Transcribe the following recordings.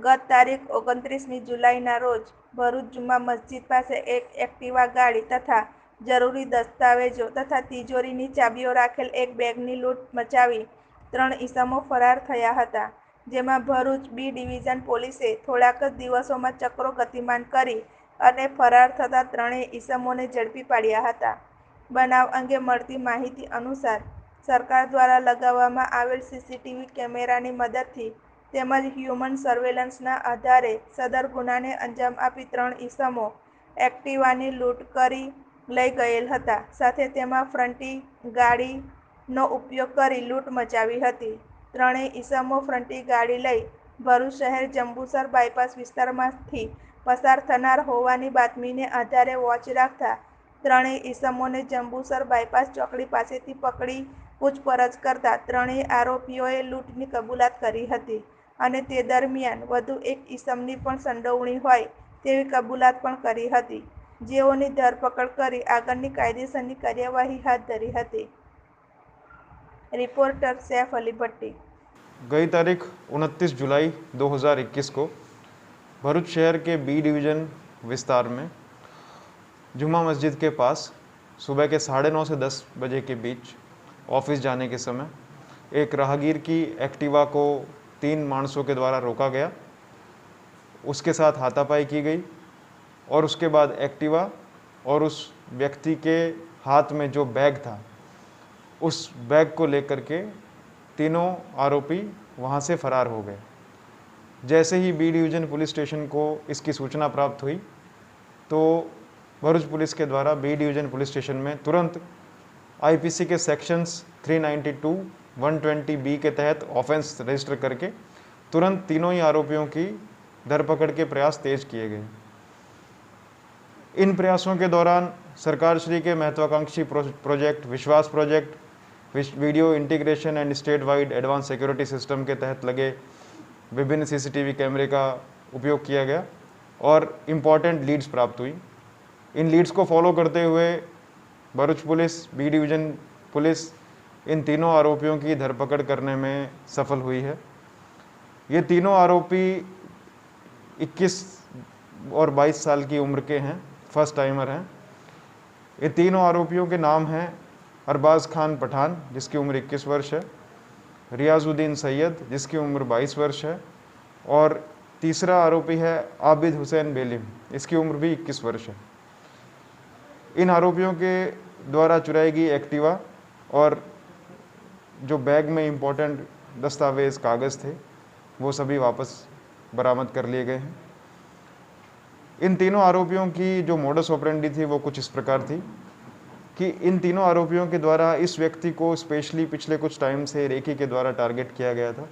ગત તારીખ 29મી જુલાઈના રોજ ભરૂચ જુમા મસ્જિદ પાસે એક એક્ટિવા ગાડી તથા જરૂરી દસ્તાવેજો તથા તિજોરીની ચાવીઓ રાખેલ એક બેગની લૂંટ મચાવી 3 ઈસમો ફરાર થયા હતા, જેમાં ભરૂચ બી ડિવિઝન પોલીસે થોડાક જ દિવસોમાં ચક્રો ગતિમાન કરી અને ફરાર થતા ત્રણેય ઈસમોને ઝડપી પાડ્યા હતા. બનાવ અંગે મળતી માહિતી અનુસાર સરકાર દ્વારા લગાવવામાં આવેલ સીસીટીવી કેમેરાની મદદથી તેમજ હ્યુમન સર્વેલન્સના આધારે સદર ગુનાને અંજામ આપી 3 ઈસમો એક્ટિવાની લૂંટ કરી લઈ ગયેલ હતા. સાથે તેમાં ફ્રન્ટી ગાડીનો ઉપયોગ કરી લૂંટ મચાવી હતી. ત્રણેય ઈસમો ફ્રન્ટી ગાડી લઈ ભરૂચ શહેર જંબુસર બાયપાસ વિસ્તારમાંથી પસાર થનાર હોવાની બાતમીને આધારે વોચ રાખતા ત્રણેય ઈસમોને જંબુસર બાયપાસ ચોકડી પાસેથી પકડી પૂછપરછ કરતા ત્રણેય આરોપીઓએ લૂંટની કબૂલાત કરી હતી અને તે દરમિયાન વધુ એક ઈસમની પણ સંડોવણી હોય તેવી કબૂલાત પણ કરી હતી, જેઓની ધરપકડ કરી આગળની કાયદેસરની કાર્યવાહી હાથ ધરી હતી. रिपोर्टर सैफ अली भट्टी। गई तारीख 29 जुलाई 2021 को भरूच शहर के बी डिवीज़न विस्तार में जुमा मस्जिद के पास सुबह के 9:30 से 10 बजे के बीच ऑफिस जाने के समय एक राहगीर की एक्टिवा को 3 मानसों के द्वारा रोका गया। उसके साथ हाथापाई की गई और उसके बाद एक्टिवा और उस व्यक्ति के हाथ में जो बैग था उस बैग को लेकर के तीनों आरोपी वहाँ से फरार हो गए। जैसे ही बी डिवीज़न पुलिस स्टेशन को इसकी सूचना प्राप्त हुई तो भरूच पुलिस के द्वारा बी डिवीज़न पुलिस स्टेशन में तुरंत आईपीसी के सेक्शंस 392, 120 बी के तहत ऑफेंस रजिस्टर करके तुरंत तीनों ही आरोपियों की धरपकड़ के प्रयास तेज किए गए। इन प्रयासों के दौरान सरकार श्री के महत्वाकांक्षी प्रोजेक्ट विश्वास project, video integration and state wide advance security system के तहत लगे विभिन्न सीसीटीवी कैमरे का उपयोग किया गया और इम्पॉर्टेंट लीड्स प्राप्त हुई। इन लीड्स को फॉलो करते हुए Bharuch police, B division police इन तीनों आरोपियों की धरपकड़ करने में सफल हुई है। ये तीनों आरोपी 21 और 22 साल की उम्र के हैं, फर्स्ट टाइमर हैं। ये तीनों आरोपियों के नाम हैं अरबाज़ खान पठान जिसकी उम्र 21 वर्ष है, रियाजुद्दीन सैयद जिसकी उम्र 22 वर्ष है और तीसरा आरोपी है आबिद हुसैन बेलिम, इसकी उम्र भी 21 वर्ष है। इन आरोपियों के द्वारा चुराई गई एक्टिवा और जो बैग में इम्पोर्टेंट दस्तावेज़ कागज़ थे वो सभी वापस बरामद कर लिए गए हैं। इन तीनों आरोपियों की जो मोडस ऑपरेंडी थी वो कुछ इस प्रकार थी कि इन तीनों आरोपियों के द्वारा इस व्यक्ति को स्पेशली पिछले कुछ टाइम से रेकी के द्वारा टारगेट किया गया था।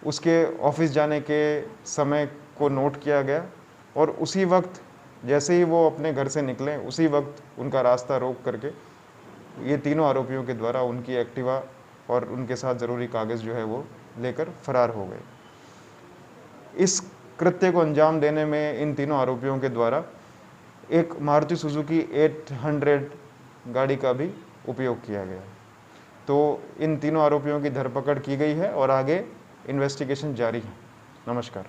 उसके ऑफिस जाने के समय को नोट किया गया और उसी वक्त जैसे ही वो अपने घर से निकले उसी वक्त उनका रास्ता रोक करके ये तीनों आरोपियों के द्वारा उनकी एक्टिवा और उनके साथ ज़रूरी कागज़ जो है वो लेकर फरार हो गए। इस कृत्य को अंजाम देने में इन तीनों आरोपियों के द्वारा एक मारुति सुजुकी 800 गाड़ी का भी उपयोग किया गया। तो इन तीनों आरोपियों की धरपकड़ की गई है और आगे इन्वेस्टिगेशन जारी है। नमस्कार।